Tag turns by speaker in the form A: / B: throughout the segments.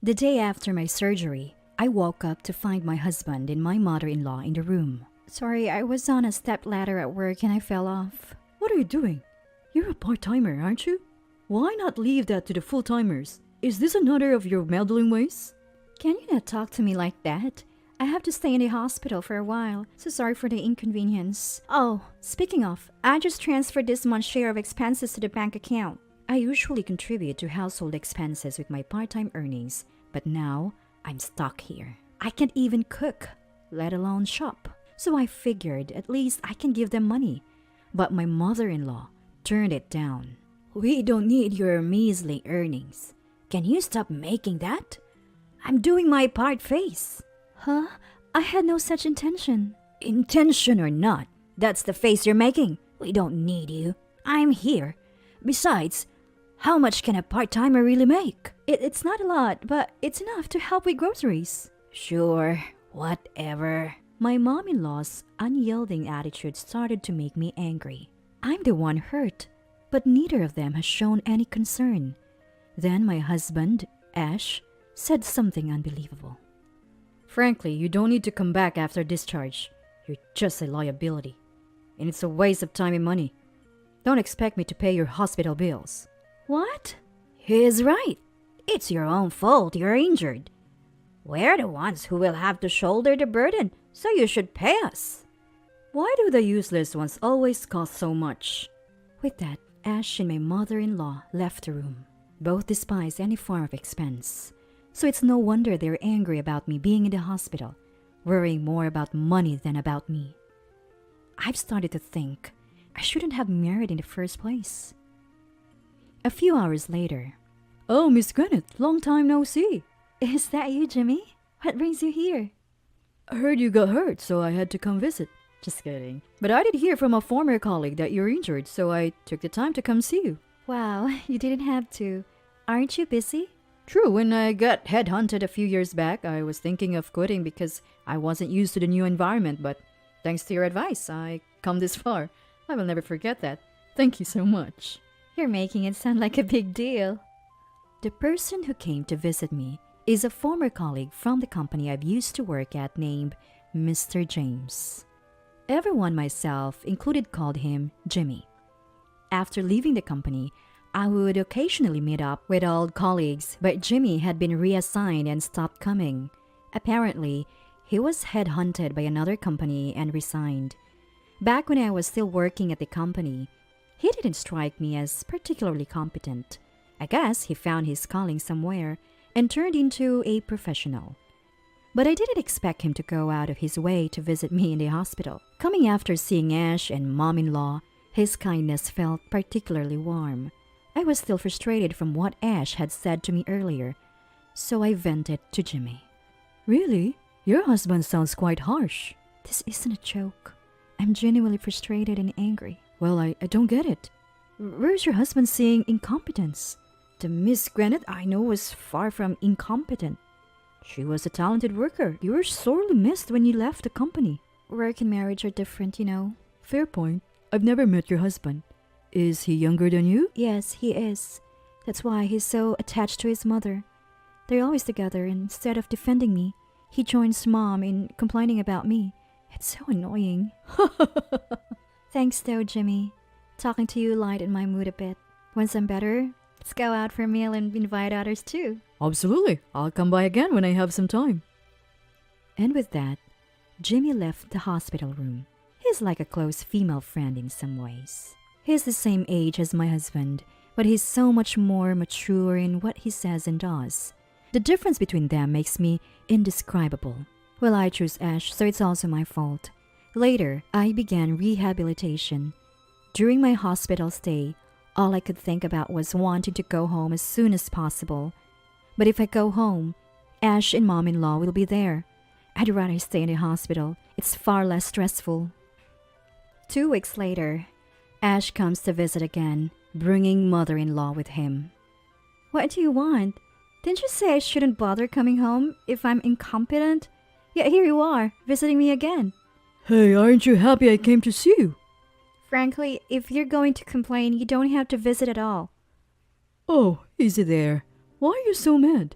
A: The day after my surgery, I woke up to find my husband and my mother-in-law in the room. Sorry, I was on a step ladder at work and I fell off.
B: What are you doing? You're a part-timer, aren't you? Why not leave that to the full-timers? Is this another of your meddling ways?
A: Can you not talk to me like that? I have to stay in the hospital for a while, so sorry for the inconvenience. Oh, speaking of, I just transferred this month's share of expenses to the bank account. I usually contribute to household expenses with my part-time earnings, but now I'm stuck here. I can't even cook, let alone shop. So I figured at least I can give them money. But my mother-in-law turned it down. We don't need your measly earnings. Can you stop making that? I'm doing my part face. Huh? I had no such intention. Intention or not, that's the face you're making. We don't need you. I'm here. Besides, how much can a part-timer really make? It's not a lot, but it's enough to help with groceries. Sure, whatever. My mom-in-law's unyielding attitude started to make me angry. I'm the one hurt, but neither of them has shown any concern. Then my husband, Ash, said something unbelievable.
B: Frankly, you don't need to come back after discharge. You're just a liability. And it's a waste of time and money. Don't expect me to pay your hospital bills.
A: What? He's right. It's your own fault you're injured. We're the ones who will have to shoulder the burden, so you should pay us.
B: Why do the useless ones always cost so much?
A: With that, Ash and my mother-in-law left the room. Both despise any form of expense. So it's no wonder they're angry about me being in the hospital, worrying more about money than about me. I've started to think I shouldn't have married in the first place. A few hours later.
B: Oh, Miss Granite, long time no see.
A: Is that you, Jimmy? What brings you here?
B: I heard you got hurt, so I had to come visit. Just kidding. But I did hear from a former colleague that you're injured, so I took the time to come see you.
A: Wow, you didn't have to. Aren't you busy?
B: True, when I got headhunted a few years back, I was thinking of quitting because I wasn't used to the new environment, but thanks to your advice, I come this far. I will never forget that. Thank you so much.
A: You're making it sound like a big deal. The person who came to visit me is a former colleague from the company I've used to work at named Mr. James. Everyone, myself included, called him Jimmy. After leaving the company, I would occasionally meet up with old colleagues, but Jimmy had been reassigned and stopped coming. Apparently, he was headhunted by another company and resigned. Back when I was still working at the company, he didn't strike me as particularly competent. I guess he found his calling somewhere and turned into a professional. But I didn't expect him to go out of his way to visit me in the hospital. Coming after seeing Ash and mom-in-law, his kindness felt particularly warm. I was still frustrated from what Ash had said to me earlier, so I vented to Jimmy.
B: Really? Your husband sounds quite harsh.
A: This isn't a joke. I'm genuinely frustrated and angry.
B: Well, I don't get it. Where's your husband seeing incompetence?
A: The Miss Granite I know was far from incompetent.
B: She was a talented worker. You were sorely missed when you left the company.
A: Work and marriage are different, you know.
B: Fair point. I've never met your husband. Is he younger than you?
A: Yes, he is. That's why he's so attached to his mother. They're always together, and instead of defending me, he joins Mom in complaining about me. It's so annoying. Thanks though, Jimmy. Talking to you lightened my mood a bit. Once I'm better, let's go out for a meal and invite others too.
B: Absolutely. I'll come by again when I have some time.
A: And with that, Jimmy left the hospital room. He's like a close female friend in some ways. He's the same age as my husband, but he's so much more mature in what he says and does. The difference between them makes me indescribable. Well, I chose Ash, so it's also my fault. Later, I began rehabilitation. During my hospital stay, all I could think about was wanting to go home as soon as possible. But if I go home, Ash and mom-in-law will be there. I'd rather stay in the hospital. It's far less stressful. 2 weeks later, Ash comes to visit again, bringing mother-in-law with him. What do you want? Didn't you say I shouldn't bother coming home if I'm incompetent? Yet here you are, visiting me again.
B: Hey, aren't you happy I came to see you?
A: Frankly, if you're going to complain, you don't have to visit at all.
B: Oh, easy there. Why are you so mad?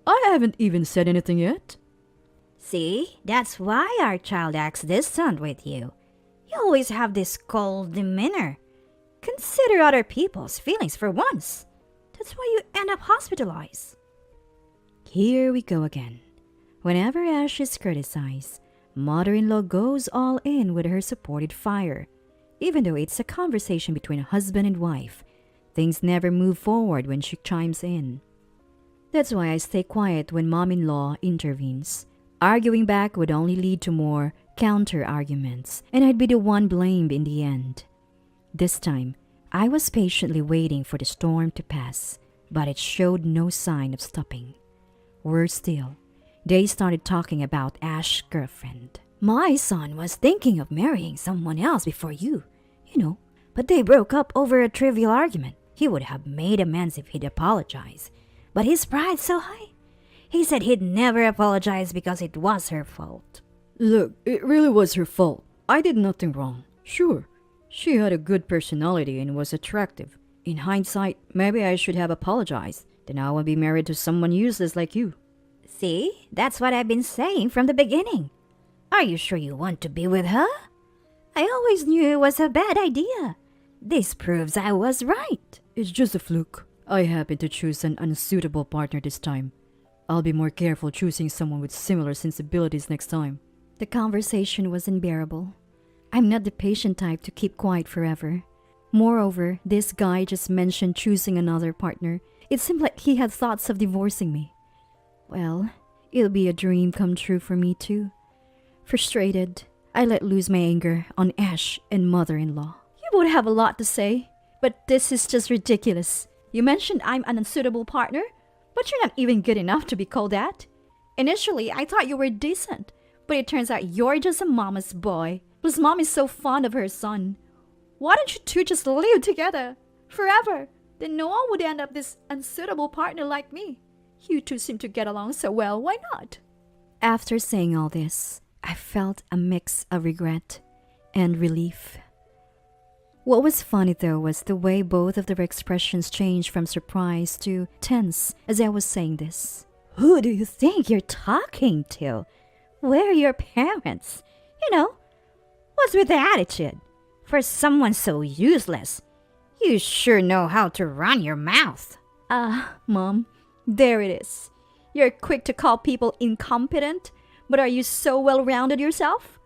B: I haven't even said anything yet.
C: See, that's why our child acts distant with you. You always have this cold demeanor. Consider other people's feelings for once. That's why you end up hospitalized.
A: Here we go again. Whenever Ash is criticized, mother-in-law goes all in with her supported fire. Even though it's a conversation between a husband and wife, things never move forward when she chimes in. That's why I stay quiet when mom-in-law intervenes. Arguing back would only lead to more counter-arguments, and I'd be the one blamed in the end. This time, I was patiently waiting for the storm to pass, but it showed no sign of stopping. Worse still, they started talking about Ash's girlfriend. My son was thinking of marrying someone else before you, but they broke up over a trivial argument. He would have made amends if he'd apologized, but his pride's so high. He said he'd never apologize because it was her fault.
B: Look, it really was her fault. I did nothing wrong. Sure, she had a good personality and was attractive. In hindsight, maybe I should have apologized. Then I would be married to someone useless like you.
C: See, that's what I've been saying from the beginning. Are you sure you want to be with her? I always knew it was a bad idea. This proves I was right.
B: It's just a fluke. I happened to choose an unsuitable partner this time. I'll be more careful choosing someone with similar sensibilities next time.
A: The conversation was unbearable. I'm not the patient type to keep quiet forever. Moreover, this guy just mentioned choosing another partner. It seemed like he had thoughts of divorcing me. Well, it'll be a dream come true for me too. Frustrated, I let loose my anger on Ash and mother-in-law. You would have a lot to say, but this is just ridiculous. You mentioned I'm an unsuitable partner, but you're not even good enough to be called that. Initially, I thought you were decent, but it turns out you're just a mama's boy. Plus, mom is so fond of her son. Why don't you two just live together forever? Then no one would end up this unsuitable partner like me. You two seem to get along so well, why not? After saying all this, I felt a mix of regret and relief. What was funny though was the way both of their expressions changed from surprise to tense as I was saying this.
C: Who do you think you're talking to? Where are your parents? What's with the attitude? For someone so useless, you sure know how to run your mouth.
A: Mom, there it is. You're quick to call people incompetent, but are you so well-rounded yourself?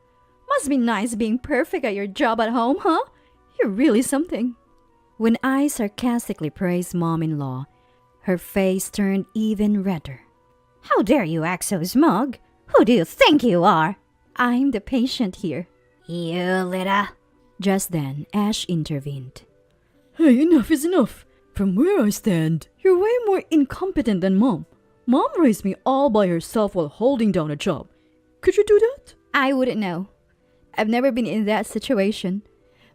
A: Must be nice being perfect at your job at home, huh? You're really something. When I sarcastically praised mom-in-law, her face turned even redder.
C: How dare you act so smug? Who do you think you are?
A: I'm the patient here.
C: You little...
A: Just then, Ash intervened.
B: Hey, enough is enough. From where I stand, you're way more incompetent than Mom. Mom raised me all by herself while holding down a job. Could you do that?
A: I wouldn't know. I've never been in that situation.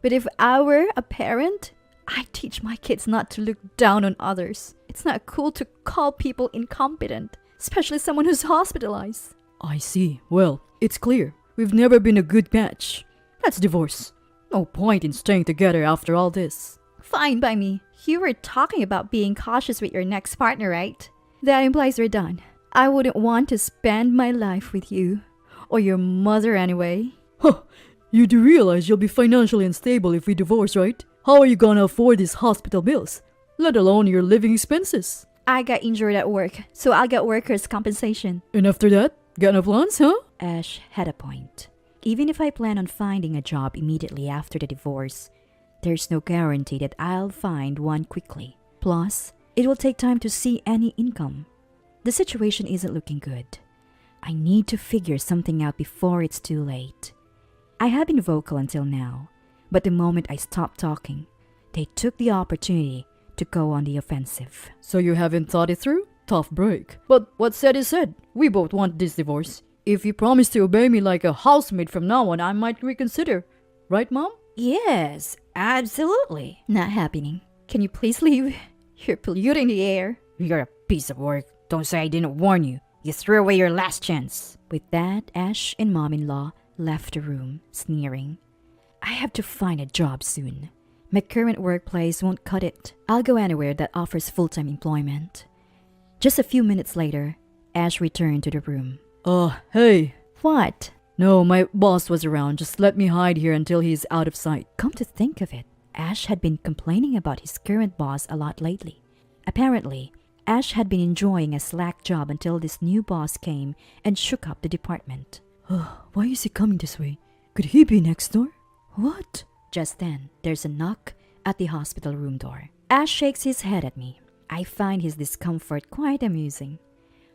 A: But if I were a parent, I'd teach my kids not to look down on others. It's not cool to call people incompetent, especially someone who's hospitalized.
B: I see. Well, it's clear. We've never been a good match. Let's divorce. No point in staying together after all this.
A: Fine by me. You were talking about being cautious with your next partner, right? That implies we're done. I wouldn't want to spend my life with you. Or your mother anyway.
B: Huh. You do realize you'll be financially unstable if we divorce, right? How are you gonna afford these hospital bills? Let alone your living expenses.
A: I got injured at work, so I'll get workers' compensation.
B: And after that, got no plans, huh?
A: Ash had a point. Even if I plan on finding a job immediately after the divorce, there's no guarantee that I'll find one quickly. Plus, it will take time to see any income. The situation isn't looking good. I need to figure something out before it's too late. I have been vocal until now, but the moment I stopped talking, they took the opportunity to go on the offensive.
B: So you haven't thought it through? Tough break. But what's said is said. We both want this divorce. If you promise to obey me like a housemaid from now on, I might reconsider. Right, Mom?
C: Yes, absolutely.
A: Not happening. Can you please leave? You're polluting the air.
C: You're a piece of work. Don't say I didn't warn you. You threw away your last chance.
A: With that, Ash and mom-in-law left the room, sneering. I have to find a job soon. My current workplace won't cut it. I'll go anywhere that offers full-time employment. Just a few minutes later, Ash returned to the room.
B: Hey.
A: What?
B: No, my boss was around. Just let me hide here until he's out of sight.
A: Come to think of it, Ash had been complaining about his current boss a lot lately. Apparently, Ash had been enjoying a slack job until this new boss came and shook up the department.
B: Why is he coming this way? Could he be next door?
A: What? Just then, there's a knock at the hospital room door. Ash shakes his head at me. I find his discomfort quite amusing.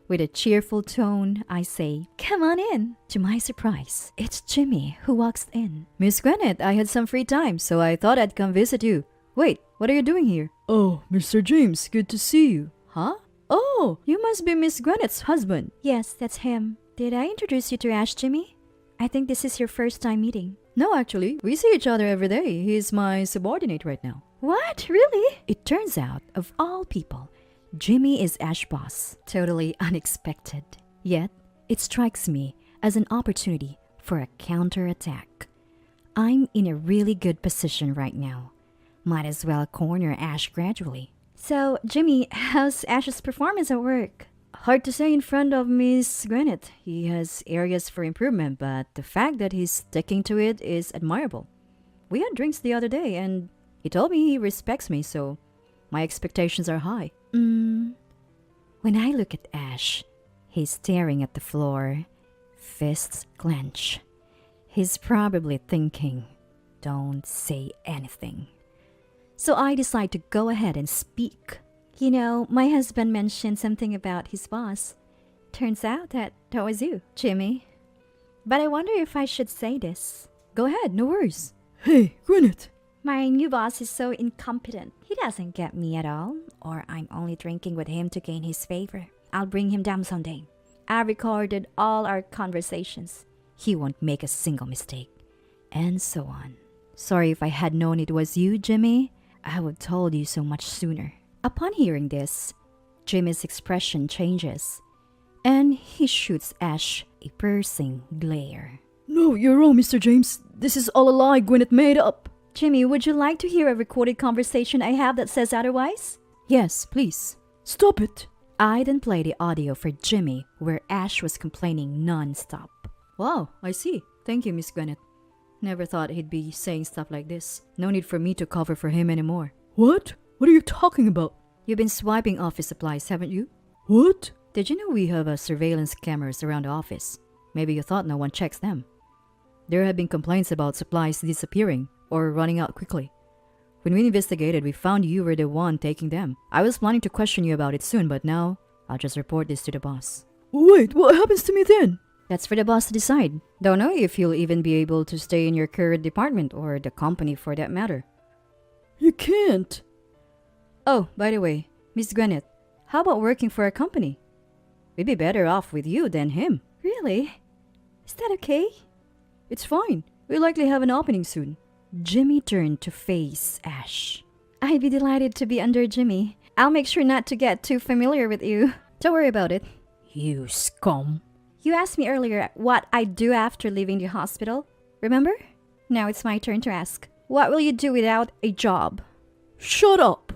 A: With a cheerful tone, I say, "Come on in." To my surprise, it's Jimmy who walks in.
B: Miss Gwinnett, I had some free time, so I thought I'd come visit you. Wait, what are you doing here? Oh, Mr. James, good to see you. Huh? Oh, you must be Miss Gwinnett's husband.
A: Yes, that's him. Did I introduce you to Ash, Jimmy? I think this is your first time meeting.
B: No, actually, we see each other every day. He's my subordinate right now.
A: What? Really? It turns out, of all people, Jimmy is Ash's boss. Totally unexpected. Yet, it strikes me as an opportunity for a counterattack. I'm in a really good position right now. Might as well corner Ash gradually. So, Jimmy, how's Ash's performance at work?
B: Hard to say in front of Miss Gwinnett. He has areas for improvement, but the fact that he's sticking to it is admirable. We had drinks the other day, and he told me he respects me, so my expectations are high.
A: When I look at Ash, he's staring at the floor, fists clench. He's probably thinking, "Don't say anything." So I decide to go ahead and speak. You know, my husband mentioned something about his boss. Turns out that was you, Jimmy. But I wonder if I should say this.
B: Go ahead, no worries. Hey, Gwinnett.
A: My new boss is so incompetent. He doesn't get me at all, or I'm only drinking with him to gain his favor. I'll bring him down someday. I recorded all our conversations. He won't make a single mistake. And so on. Sorry if I had known it was you, Jimmy. I would have told you so much sooner. Upon hearing this, Jimmy's expression changes, and he shoots Ash a piercing glare.
B: No, you're wrong, Mr. James. This is all a lie Gwinnett made up.
A: Jimmy, would you like to hear a recorded conversation I have that says otherwise?
B: Yes, please. Stop it.
A: I then play the audio for Jimmy where Ash was complaining non-stop.
B: Wow, I see. Thank you, Miss Gwinnett. Never thought he'd be saying stuff like this. No need for me to cover for him anymore. What? What are you talking about? You've been swiping office supplies, haven't you? What? Did you know we have surveillance cameras around the office? Maybe you thought no one checks them. There have been complaints about supplies disappearing or running out quickly. When we investigated, we found you were the one taking them. I was planning to question you about it soon, but now I'll just report this to the boss. Wait, what happens to me then? That's for the boss to decide. Don't know if you'll even be able to stay in your current department or the company for that matter. You can't. Oh, by the way, Miss Gwinnett, how about working for a company? We'd be better off with you than him.
A: Really? Is that okay?
B: It's fine. We'll likely have an opening soon.
A: Jimmy turned to face Ash. I'd be delighted to be under Jimmy. I'll make sure not to get too familiar with you.
B: Don't worry about it. You scum.
A: You asked me earlier what I'd do after leaving the hospital. Remember? Now it's my turn to ask. What will you do without a job?
B: Shut up.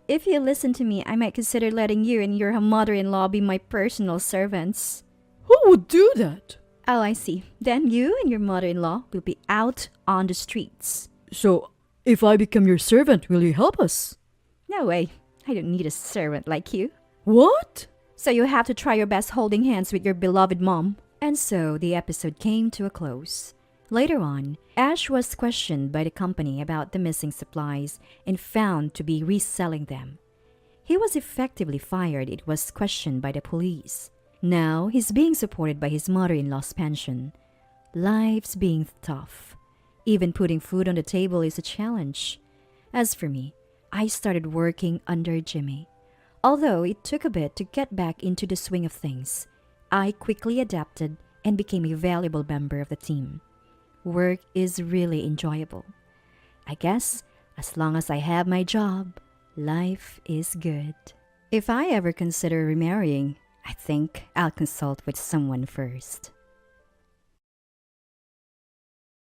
A: If you listen to me, I might consider letting you and your mother-in-law be my personal servants.
B: Who would do that?
A: Oh, I see. Then you and your mother-in-law will be out on the streets.
B: So, if I become your servant, will you help us?
A: No way. I don't need a servant like you.
B: What?
A: So you have to try your best holding hands with your beloved mom. And so the episode came to a close. Later on, Ash was questioned by the company about the missing supplies and found to be reselling them. He was effectively fired. It was questioned by the police. Now, he's being supported by his mother-in-law's pension. Life's being tough. Even putting food on the table is a challenge. As for me, I started working under Jimmy. Although it took a bit to get back into the swing of things, I quickly adapted and became a valuable member of the team. Work is really enjoyable. I guess as long as I have my job, life is good. If I ever consider remarrying, I think I'll consult with someone first.